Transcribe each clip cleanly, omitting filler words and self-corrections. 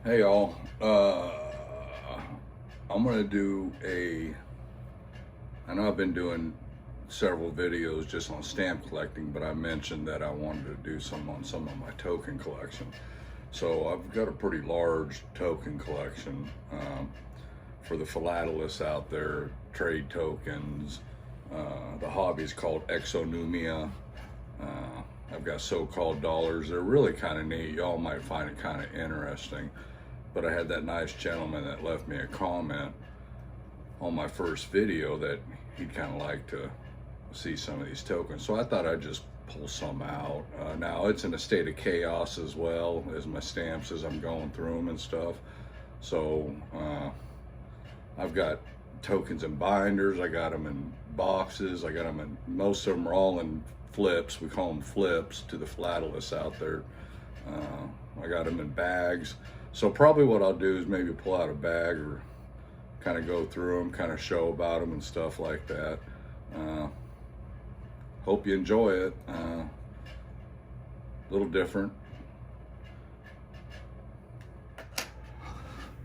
Hey y'all, I'm gonna I know I've been doing several videos just on stamp collecting, but I mentioned that I wanted to do some on some of my token collection. So I've got a pretty large token collection for the philatelists out there, trade tokens. The hobby's called Exonumia. I've got so-called dollars. They're really kind of neat. Y'all might find it kind of interesting. But I had that nice gentleman that left me a comment on my first video that he'd kind of like to see some of these tokens. So I thought I'd just pull some out. Now it's in a state of chaos as well as my stamps as I'm going through them and stuff. So I've got tokens in binders. I got them in boxes. I got them in, most of them are all in flips. We call them flips to the philatelists out there. I got them in bags. So probably what I'll do is maybe pull out a bag or kind of go through them, kind of show about them and stuff like that. Hope you enjoy it. A little different.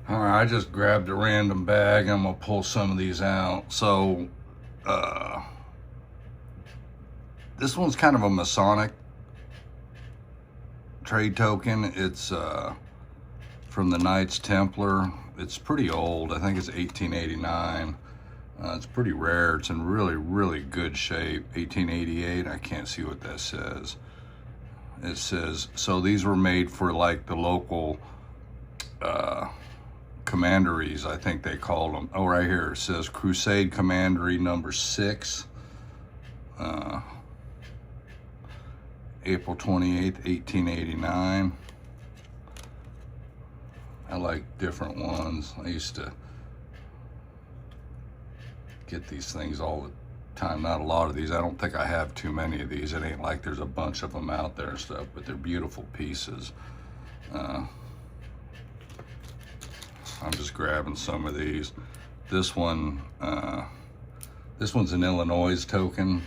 All right, I just grabbed a random bag. I'm gonna pull some of these out. So this one's kind of a Masonic trade token. It's from the Knights Templar. It's pretty old. I think it's 1889. It's pretty rare. It's in really good shape. 1888. I can't see what that says. It says, so these were made for like the local commanderies, I think they called them. Oh, right here it says Crusade Commandery number 6. April 28th, 1889. I like different ones. I used to get these things all the time. Not a lot of these. I don't think I have too many of these. It ain't like there's a bunch of them out there and stuff, but they're beautiful pieces. I'm just grabbing some of these. This one's an Illinois token.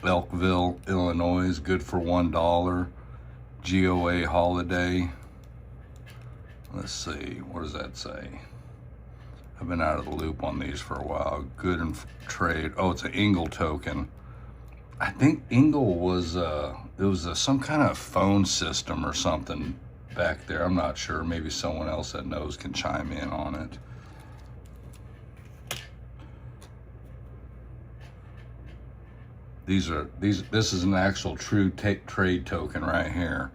Elkville, Illinois, good for $1. GOA holiday. Let's see, what does that say? I've been out of the loop on these for a while. Good in trade. Oh, it's an Ingle token. I think Ingle was some kind of phone system or something back there. I'm not sure. Maybe someone else that knows can chime in on it. This is an actual true trade token right here.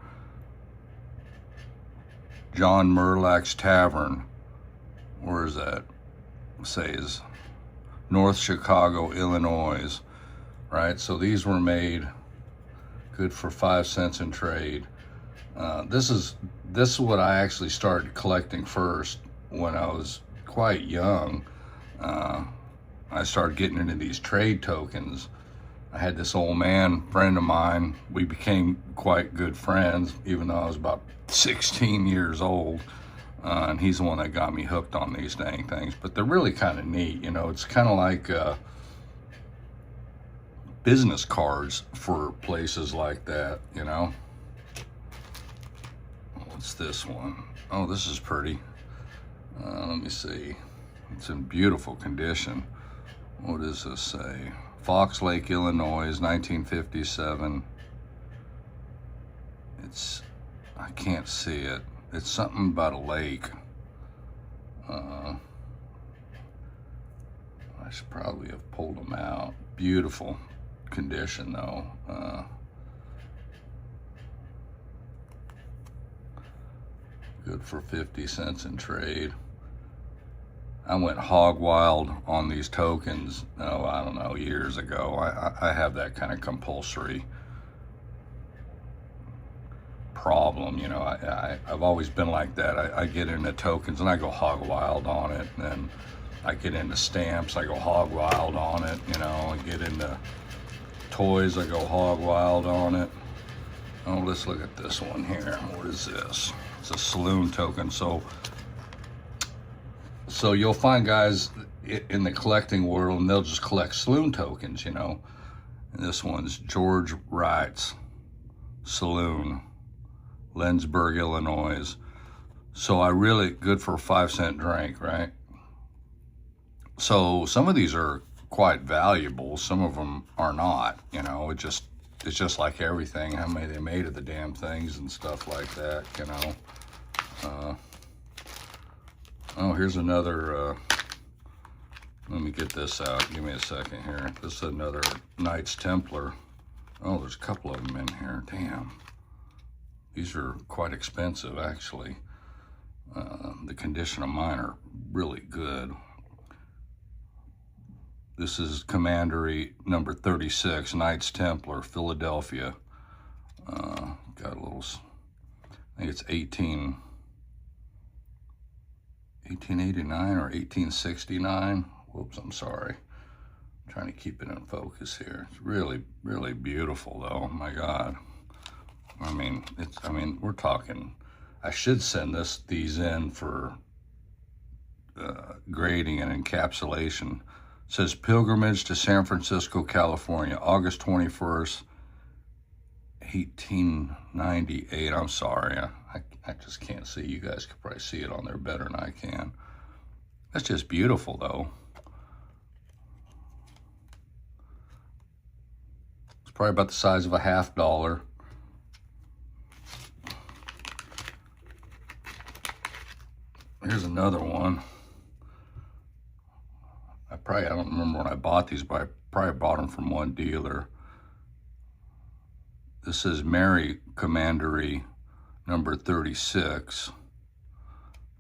John Merlack's Tavern. Where is that? It says North Chicago, Illinois. Right? So these were made good for 5 cents in trade. This is what I actually started collecting first when I was quite young. I started getting into these trade tokens. I had this old man friend of mine. We became quite good friends, even though I was about 16 years old. And he's the one that got me hooked on these dang things. But they're really kind of neat, you know. It's kind of like business cards for places like that, you know. What's this one? Oh, this is pretty. Let me see. It's in beautiful condition. What does this say? Fox Lake, Illinois, 1957. I can't see it. It's something about a lake. I should probably have pulled them out. Beautiful condition though. Good for 50 cents in trade. I went hog wild on these tokens, oh, I don't know, years ago. I have that kind of compulsory problem, you know. I've always been like that. I get into tokens and I go hog wild on it. And then I get into stamps, I go hog wild on it, you know. I get into toys, I go hog wild on it. Oh, let's look at this one here. What is this? It's a saloon token. So you'll find guys in the collecting world and they'll just collect saloon tokens, you know. And this one's George Wright's Saloon, Lensburg, Illinois. So I really, good for a 5-cent drink, right? So some of these are quite valuable. Some of them are not, you know, it's just like everything, how many they made of the damn things and stuff like that, you know. Oh, here's another, let me get this out. Give me a second here. This is another Knights Templar. Oh, there's a couple of them in here. Damn. These are quite expensive, actually. The condition of mine are really good. This is Commandery number 36, Knights Templar, Philadelphia. Got a little, I think it's 1889 or 1869. Whoops, I'm sorry. I'm trying to keep it in focus here. It's really, really beautiful though, my God. I mean, we're talking, I should send these in for grading and encapsulation. It says pilgrimage to San Francisco, California, August 21st, 1898. I'm sorry, I just can't see. You guys could probably see it on there better than I can. That's just beautiful though. It's probably about the size of a $50. Here's another one. I don't remember when I bought these, but I probably bought them from one dealer. This is Mary Commandery number 36,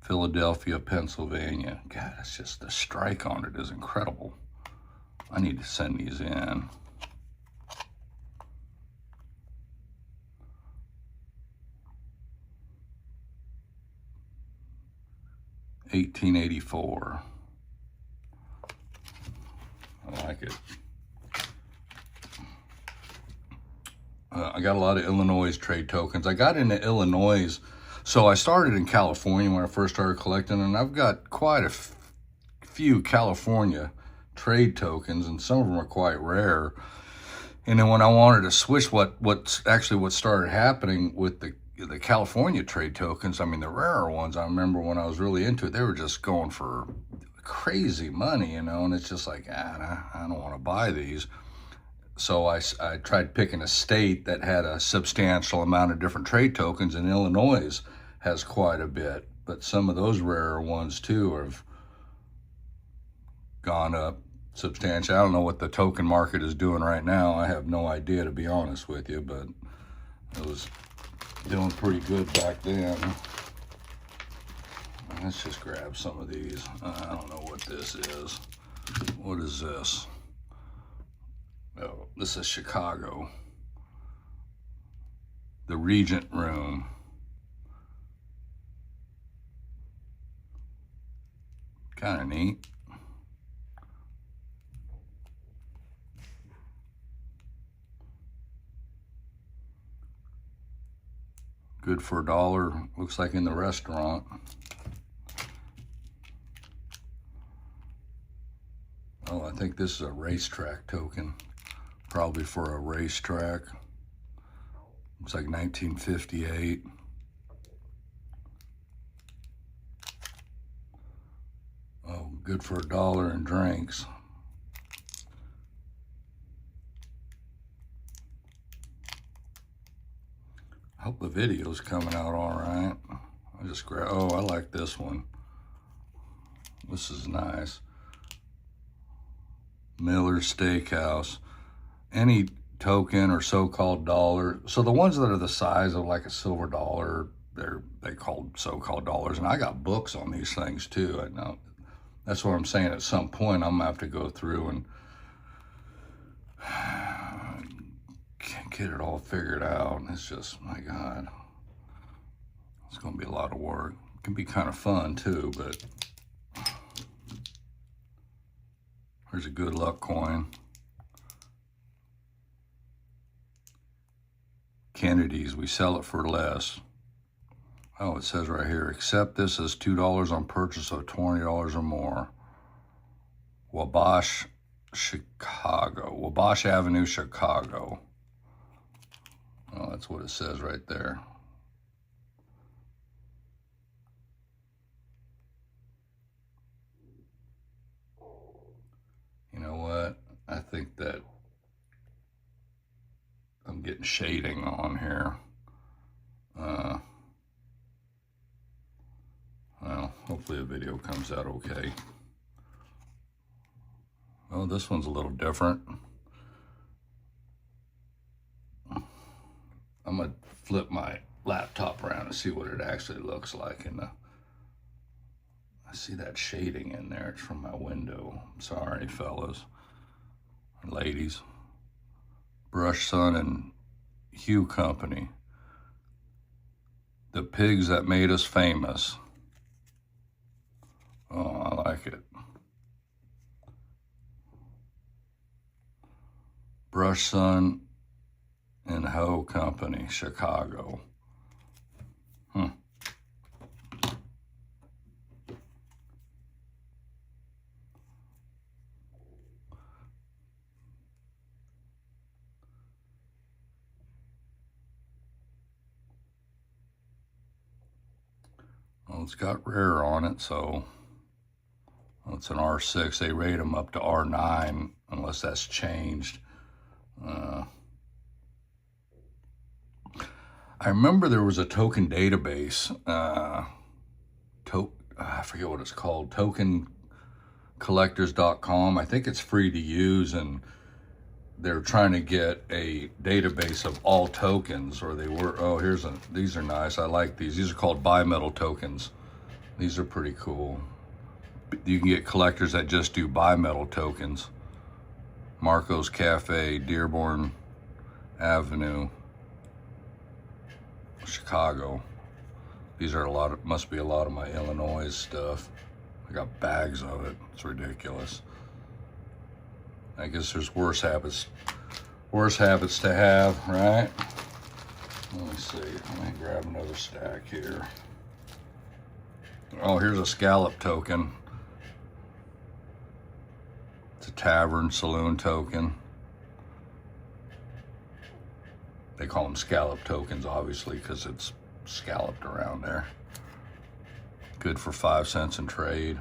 Philadelphia, Pennsylvania. God, it's just the strike on it is incredible. I need to send these in. $1884. I like it. I got a lot of Illinois trade tokens. I got into Illinois, so I started in California when I first started collecting, and I've got quite a few California trade tokens, and some of them are quite rare. And then when I wanted to switch, what started happening with the California trade tokens, I mean the rarer ones, I remember when I was really into it, they were just going for crazy money, you know, and it's just like, I don't want to buy these. So I tried picking a state that had a substantial amount of different trade tokens, and Illinois has quite a bit, but some of those rarer ones too have gone up substantially. I don't know what the token market is doing right now. I have no idea, to be honest with you, but it was doing pretty good back then. Let's just grab some of these. I don't know what this is. What is this? Oh, this is Chicago. The Regent Room. Kind of neat. Good for $1. Looks like in the restaurant. Oh, I think this is a racetrack token. Probably for a racetrack. Looks like 1958. Oh, good for $1 in drinks. I hope the video's coming out all right. I just grab, oh, I like this one. This is nice. Miller's Steakhouse. Any token or so-called dollar. So the ones that are the size of like a silver dollar, they called so-called dollars. And I got books on these things too. I know. That's what I'm saying. At some point, I'm gonna have to go through and get it all figured out. It's just, my God, it's gonna be a lot of work. It can be kind of fun too, but there's a good luck coin. Kennedy's, we sell it for less. Oh, it says right here, accept this as $2 on purchase of $20 or more. Wabash, Chicago. Wabash Avenue, Chicago. Oh, that's what it says right there. think that I'm getting shading on here. Well, hopefully the video comes out okay. Oh, this one's a little different. I'm gonna flip my laptop around and see what it actually looks like. And I see that shading in there. It's from my window. Sorry, fellas and ladies. Brush Sun and Hue Company. The pigs that made us famous. Oh, I like it. Brush Sun and Hoe Company, Chicago. Well, it's got rare on it, so it's an R6. They rate them up to R9 unless that's changed. I remember there was a token database, I forget what it's called, tokencollectors.com. I think it's free to use, and they're trying to get a database of all tokens, or they were. Oh, these are nice. I like these. These are called bimetal tokens. These are pretty cool. You can get collectors that just do bimetal tokens. Marco's Cafe, Dearborn Avenue, Chicago. These are must be a lot of my Illinois stuff. I got bags of it. It's ridiculous. I guess there's worse habits to have, right? Let me see. Let me grab another stack here. Oh, here's a scallop token. It's a tavern saloon token. They call them scallop tokens, obviously, because it's scalloped around there. Good for 5 cents in trade.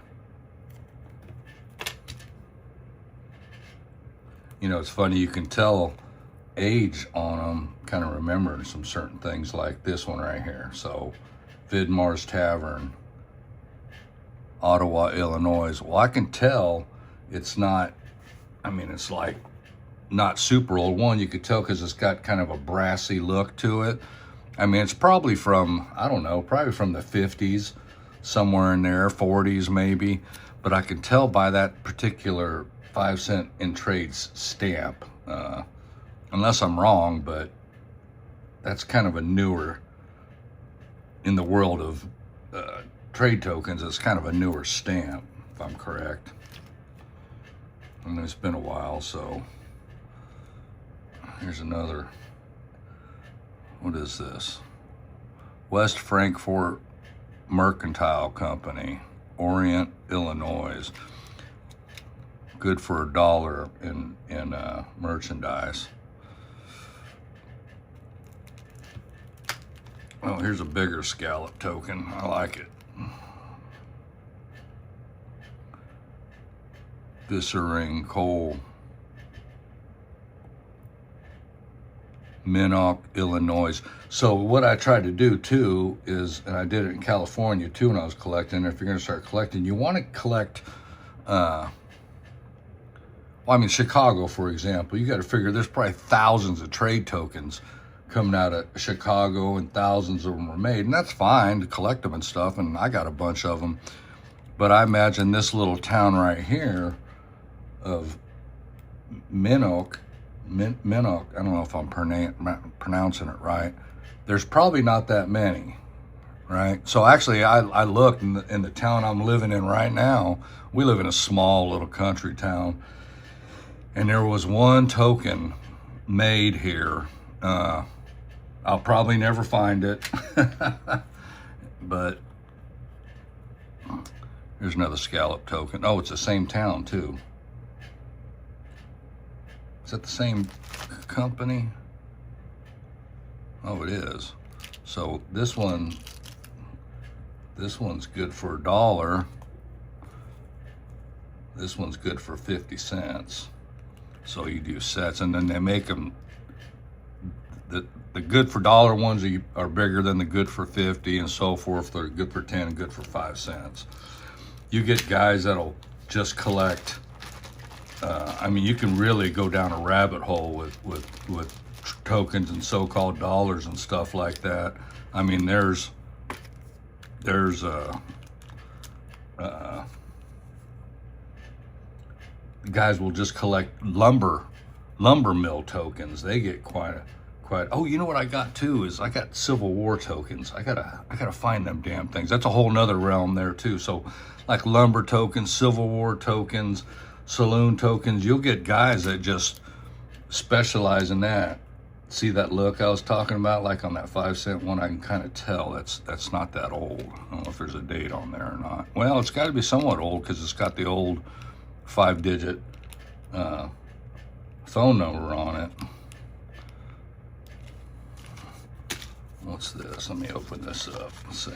You know, it's funny, you can tell age on them, kind of remembering some certain things like this one right here. So, Vidmar's Tavern, Ottawa, Illinois. Well, I can tell it's not, I mean, it's like not super old. One, you could tell because it's got kind of a brassy look to it. I mean, it's probably from, I don't know, probably from the 50s, somewhere in there, 40s maybe. But I can tell by that particular 5 cent in trades stamp, unless I'm wrong, but that's kind of a newer, in the world of trade tokens, it's kind of a newer stamp, if I'm correct. And it's been a while, so here's another. What is this? West Frankfort Mercantile Company, Orient, Illinois. Good for $1 in merchandise. Oh, here's a bigger scallop token. I like it. Viscering Coal, Minnock, Illinois. So what I tried to do too is, and I did it in California too when I was collecting, if you're gonna start collecting, you wanna collect, well, I mean, Chicago, for example, you gotta figure there's probably thousands of trade tokens coming out of Chicago, and thousands of them were made, and that's fine to collect them and stuff, and I got a bunch of them. But I imagine this little town right here of Minnock, I don't know if I'm pronouncing it right. There's probably not that many, right? So actually, I looked in the town I'm living in right now. We live in a small little country town, and there was one token made here. I'll probably never find it, but here's another scallop token. Oh, it's the same town too. Is that the same company? Oh, it is. So this one's good for $1. This one's good for 50 cents. So you do sets, and then they make them, the good for dollar ones are bigger than the good for 50 and so forth. They're good for 10 and good for 5 cents. You get guys that'll just collect. I mean, you can really go down a rabbit hole with tokens and so-called dollars and stuff like that. I mean, there's guys will just collect lumber mill tokens. They get quite. Oh, you know what I got too is I got Civil War tokens. I gotta find them damn things. That's a whole nother realm there too. So like lumber tokens, Civil War tokens, saloon tokens. You'll get guys that just specialize in that. See that look I was talking about, like on that 5 cent one? I can kind of tell that's not that old. I don't know if there's a date on there or not. Well, it's got to be somewhat old because it's got the old 5-digit phone number on it. What's this? Let me open this up. Let's see.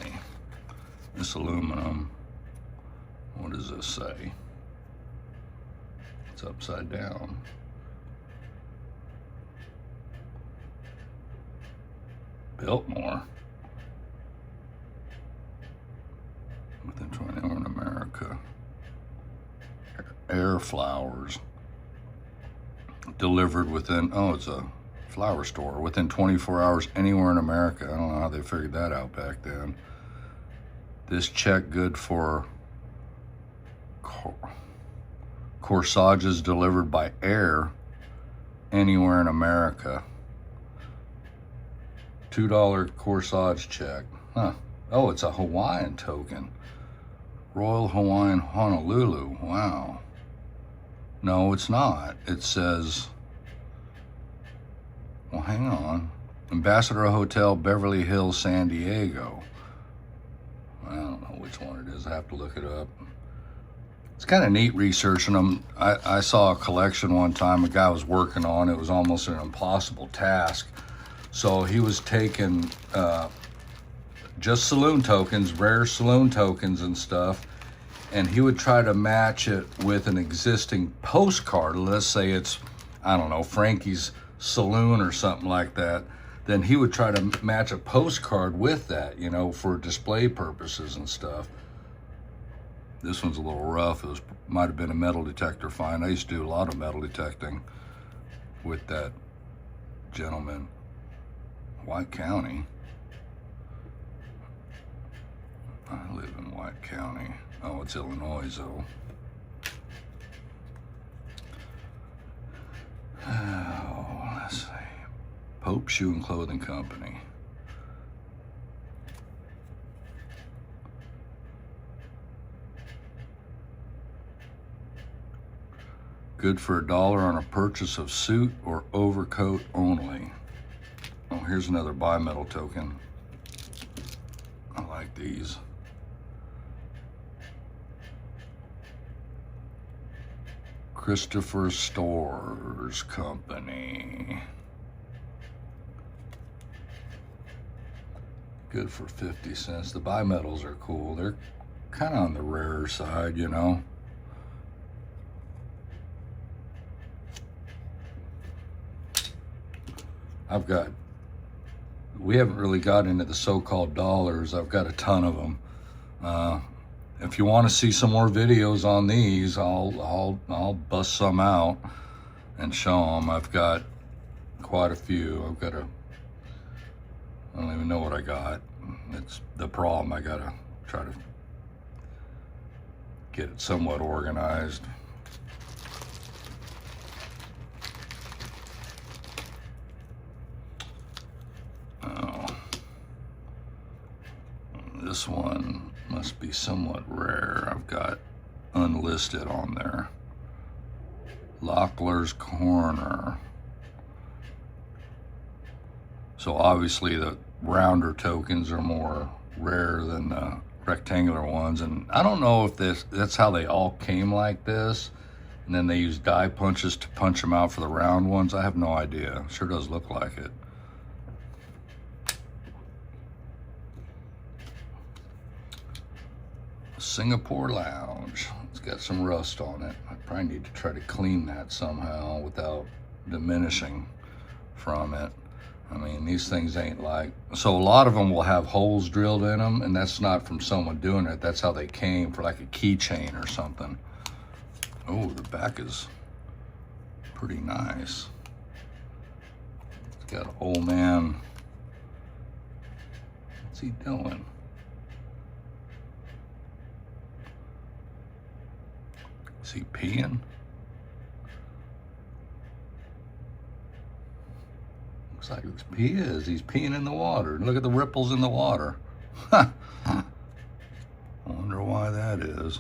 This aluminum. What does this say? It's upside down. Biltmore. Within 20 hours in America. Air flowers. Delivered within, oh, it's a flower store, within 24 hours anywhere in America. I don't know how they figured that out back then. This check good for corsages delivered by air anywhere in America. $2 corsage check. Huh. Oh, it's a Hawaiian token. Royal Hawaiian Honolulu. Wow. No, it's not. It says, well, hang on. Ambassador Hotel, Beverly Hills, San Diego. I don't know which one it is. I have to look it up. It's kind of neat researching them. I saw a collection one time a guy was working on. It was almost an impossible task. So he was taking just saloon tokens, rare saloon tokens and stuff, and he would try to match it with an existing postcard. Let's say it's, I don't know, Frankie's Saloon or something like that. Then he would try to match a postcard with that, you know, for display purposes and stuff. This one's a little rough. It might have been a metal detector find. I used to do a lot of metal detecting with that gentleman. White County. I live in White County. Oh, it's Illinois, though. Oh, let's see. Pope Shoe and Clothing Company. Good for $1 on a purchase of suit or overcoat only. Oh, here's another bimetal token. I like these. Christopher Stores Company. Good for 50 cents. The bimetals are cool. They're kind of on the rarer side, you know. We haven't really got into the so-called dollars. I've got a ton of them. If you want to see some more videos on these, I'll bust some out and show them. I've got quite a few. I don't even know what I got. It's the problem. I gotta try to get it somewhat organized. This one must be somewhat rare. I've got unlisted on there. Lockler's Corner. So obviously the rounder tokens are more rare than the rectangular ones. And I don't know if that's how they all came like this. And then they use die punches to punch them out for the round ones. I have no idea. Sure does look like it. Singapore Lounge. It's got some rust on it. I probably need to try to clean that somehow without diminishing from it. I mean, these things ain't like, so a lot of them will have holes drilled in them, and that's not from someone doing it. That's how they came, for like a keychain or something. Oh, the back is pretty nice. It's got an old man. What's he doing? Is he peeing? Looks like he is. He's peeing in the water. Look at the ripples in the water. I wonder why that is.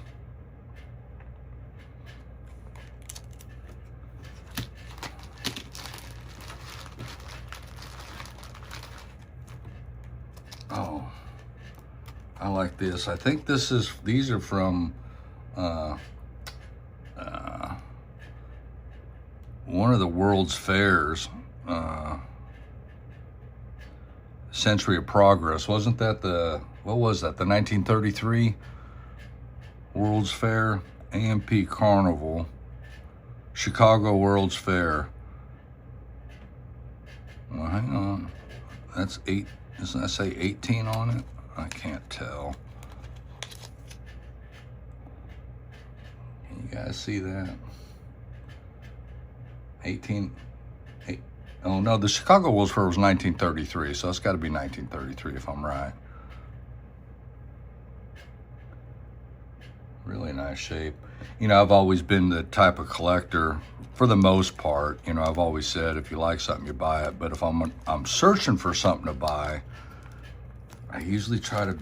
Oh, I like this. I think these are from one of the World's Fairs, Century of Progress. Wasn't that what was that, the 1933 World's Fair? AMP Carnival, Chicago World's Fair. Well, hang on. That's 8, doesn't that say 18 on it? I can't tell. Can you guys see that? 18, oh no, the Chicago World's Fair was 1933, so it's got to be 1933 if I'm right. Really nice shape. You know, I've always been the type of collector, for the most part, you know, I've always said if you like something, you buy it. But if I'm searching for something to buy, I usually try to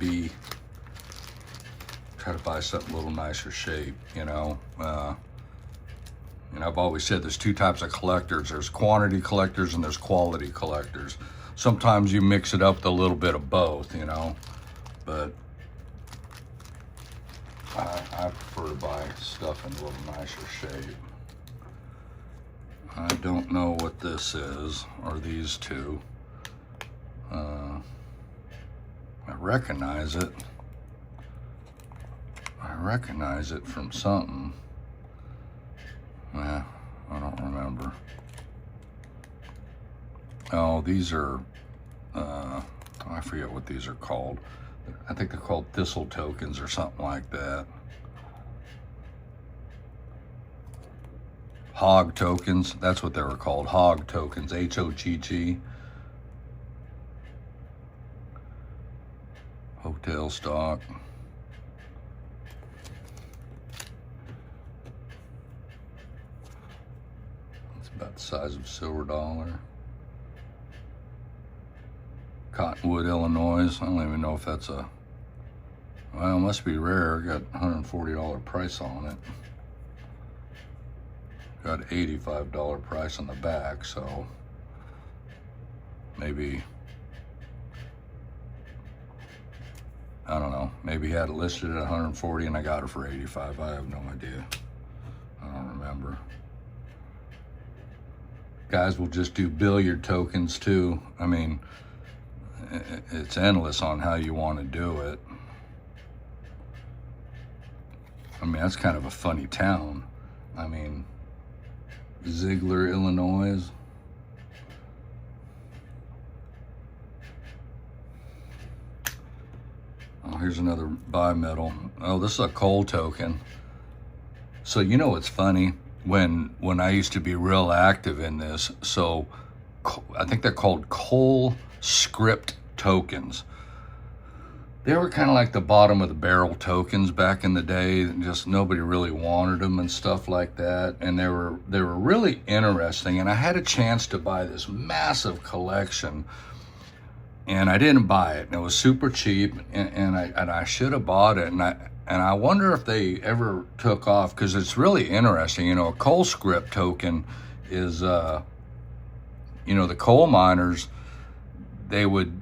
buy something a little nicer shape, you know. And I've always said there's two types of collectors. There's quantity collectors and there's quality collectors. Sometimes you mix it up with a little bit of both, you know, but I prefer to buy stuff in a little nicer shape. I don't know what this is, or these two. I recognize it. I recognize it from something. I don't remember. Oh, these are, I forget what these are called. I think they're called thistle tokens or something like that. Hog tokens, that's what they were called, hog tokens, H-O-G-G. Hotel stock. It's about the size of a silver dollar. Cottonwood, Illinois. I don't even know if that's a, well, it must be rare. Got $140 price on it. Got $85 price on the back, so maybe, I don't know, maybe he had it listed at 140 and I got it for 85. I have no idea. I don't remember. Guys will just do billiard tokens too. I mean, it's endless on how you want to do it. I mean, that's kind of a funny town. I mean, Ziegler, Illinois. Oh, here's another bimetal. Oh, this is a coal token. So you know what's funny? When I used to be real active in this, so I think they're called coal script tokens. They were kind of like the bottom of the barrel tokens back in the day. Just nobody really wanted them and stuff like that. And they were really interesting. And I had a chance to buy this massive collection, and I didn't buy it. And it was super cheap, and I should have bought it. And I wonder if they ever took off, because it's really interesting. You know, a coal script token is, you know, the coal miners, they would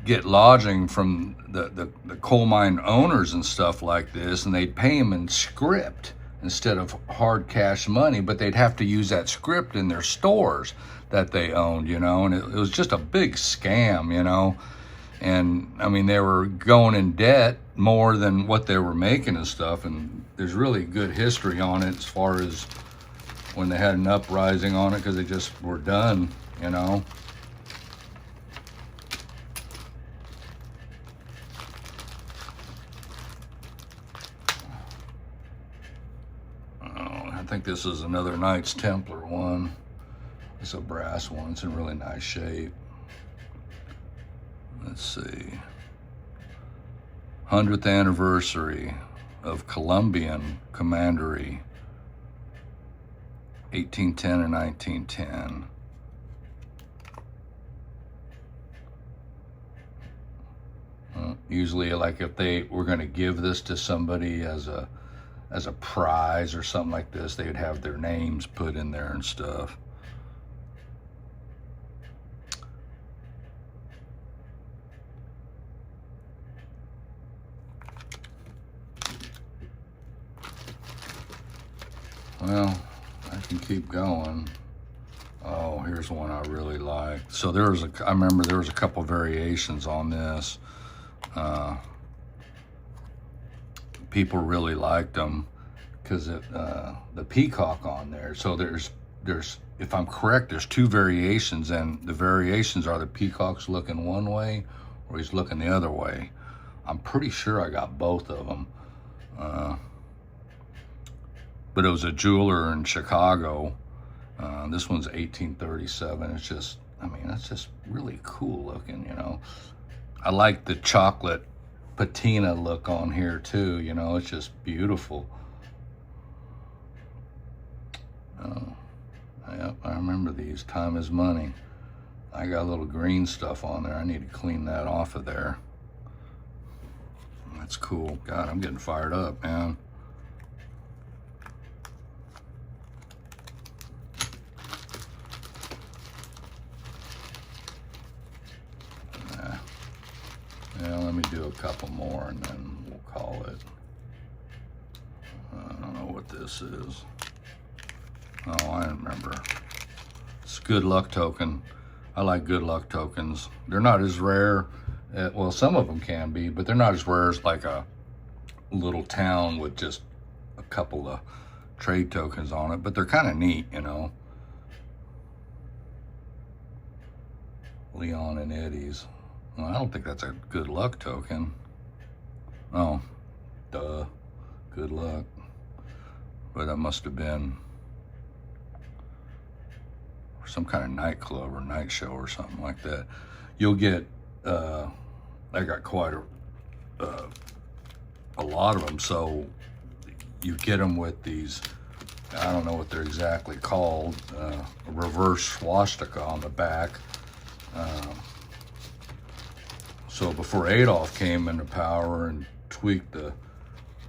get lodging from the coal mine owners and stuff like this, and they'd pay them in script instead of hard cash money, but they'd have to use that script in their stores that they owned, you know, and it was just a big scam, you know. And I mean, they were going in debt more than what they were making and stuff. And there's really good history on it as far as when they had an uprising on it, because they just were done, you know. I think this is another Knights Templar one. It's a brass one. It's in really nice shape. Let's see. 100th anniversary of Colombian Commandery, 1810 and 1910. Usually, like if they were going to give this to somebody as a prize or something like this, they would have their names put in there and stuff. Well, I can keep going. Oh, here's one I really like. So I remember there was a couple variations on this. People really liked them because the peacock on there. So there's, if I'm correct, there's two variations, and the variations are the peacock's looking one way or he's looking the other way. I'm pretty sure I got both of them. But it was a jeweler in Chicago. This one's 1837. It's just, I mean, that's just really cool looking, you know. I like the chocolate patina look on here too, you know. It's just beautiful. Yep, I remember these. Time is money. I got a little green stuff on there. I need to clean that off of there. That's cool. God, I'm getting fired up, man. Yeah, let me do a couple more and then we'll call it. I don't know what this is. Oh, I remember. It's a good luck token. I like good luck tokens. They're not as rare. Well, some of them can be, but they're not as rare as like a little town with just a couple of trade tokens on it. But they're kind of neat, you know. Leon and Eddie's. Well, I don't think that's a good luck token. Oh, duh. Good luck. But that must have been some kind of nightclub or night show or something like that. You'll get, I got quite a lot of them, so you get them with these, I don't know what they're exactly called, a reverse swastika on the back. So before Adolf came into power and tweaked the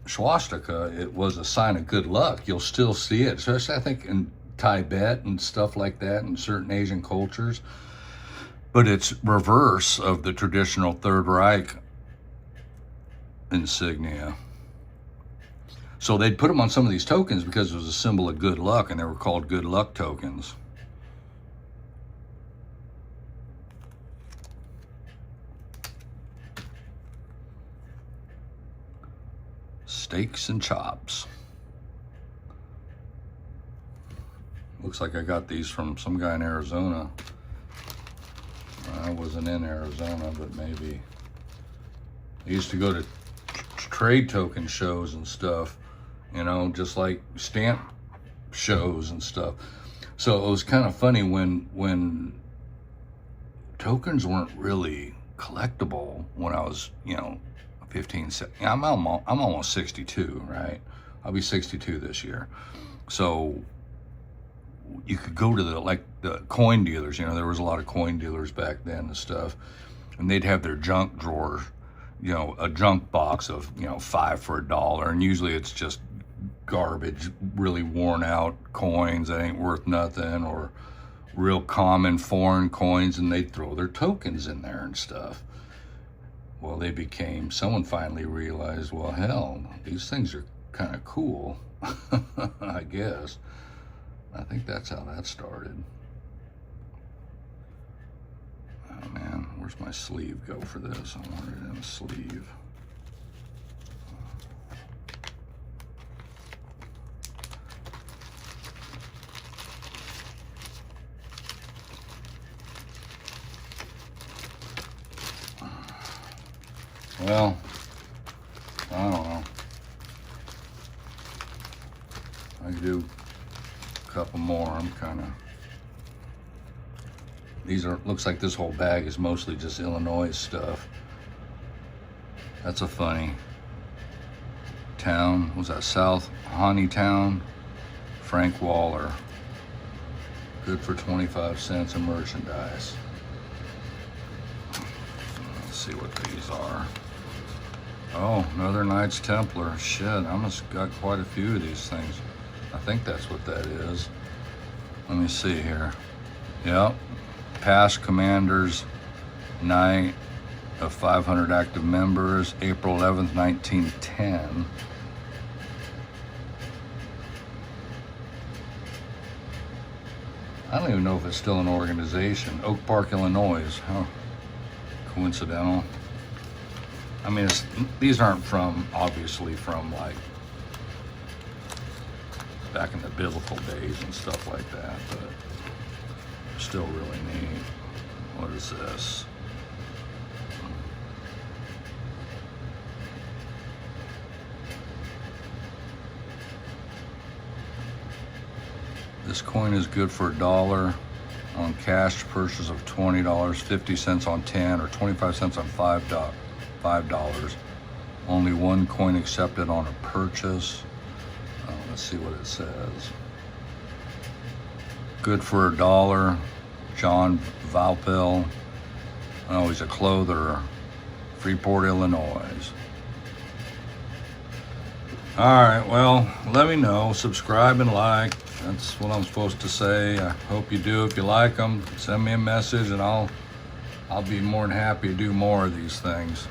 swastika, it was a sign of good luck. You'll still see it, especially I think in Tibet and stuff like that, in certain Asian cultures. But it's reverse of the traditional Third Reich insignia. So they'd put them on some of these tokens because it was a symbol of good luck, and they were called good luck tokens. Steaks and chops. Looks like I got these from some guy in Arizona. I wasn't in Arizona, but maybe. I used to go to trade token shows and stuff, you know, just like stamp shows and stuff. So it was kind of funny when tokens weren't really collectible when I was, you know, 15, I'm almost 62, right? I'll be 62 this year. So you could go to the coin dealers, you know, there was a lot of coin dealers back then and stuff, and they'd have their junk drawer, you know, a junk box of, you know, 5 for $1, and usually it's just garbage, really worn out coins that ain't worth nothing, or real common foreign coins, and they'd throw their tokens in there and stuff. Well, someone finally realized, well, hell, these things are kind of cool, I guess. I think that's how that started. Oh man, we're Where's my sleeve go for this? I want it in a sleeve. Well, I don't know. I could do a couple more. I'm kind of. These are, looks like this whole bag is mostly just Illinois stuff. That's a funny town. Was that South Honeytown? Frank Waller. Good for 25 cents of merchandise. Let's see what these are. Oh, another Knights Templar. Shit, I must got quite a few of these things. I think that's what that is. Let me see here. Yep. Past Commanders Night of 500 active members, April 11th, 1910. I don't even know if it's still an organization. Oak Park, Illinois. How coincidental. I mean, these aren't from, obviously, from like back in the biblical days and stuff like that, but still really neat. What is this? This coin is good for $1 on cash purchase of $20, 50 cents on 10, or 25 cents on $5. Only one coin accepted on a purchase. Let's see what it says. Good for $1. John Valpel. Oh, he's a clother. Freeport, Illinois. All right, well, let me know. Subscribe and like. That's what I'm supposed to say. I hope you do. If you like them, send me a message and I'll be more than happy to do more of these things.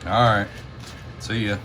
All right. See ya.